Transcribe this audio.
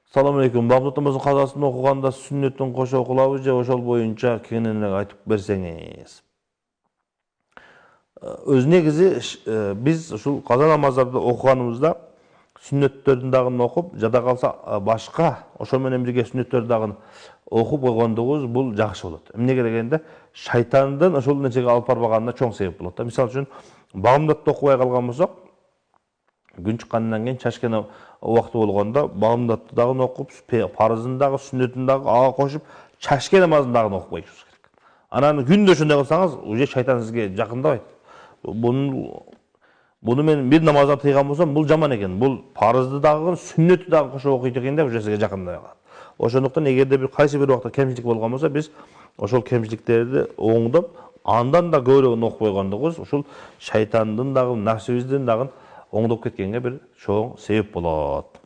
Assalamu алейкум. Бағдатымыздың қазасын оқығанда сүннеттің қоша оқылауы же ошол боюнча кеңінен айтып берсеңиз. Өз негизи биз ушул каза намаздарды окуганыбызда сүннеттердин дагы окуп, жада калса башка ошо менен бирге сүннеттерди дагы окуп койгондугубуз бул жакшы болот. Эмнеге дегенде шайтандын ошол нерсеге алып барбаганына чоң себеп болот. Мисалы үчүн багымдатты окубай калган болсок, күн чыккандан кийин чачкана убакыты болгондо багымдатты дагы окуп, парызын дагы, сүннетин дагы ага кошуп, чачке намазын дагы окуп коюшубуз керек. Анан күндө ошондой кылсаңыз, уже шайтан сизге жакындабайт. Буну мен бир намаздан тыйган болсом, бул жаман экен. Бул парызды дагы, сүннетти дагы кошуп окуйт экен деп уже сизге жакындабай калат. Ошондуктан эгерде бир кайсы бир убакта кемчилик болгон болсо, биз ошол кемчиликтерди оңдоп, андан да көбүрөөк окуп койгондугубуз ушул шайтандын дагы, нафсибиздин дагы оңдоп кеткенге бир чоң себеп болот.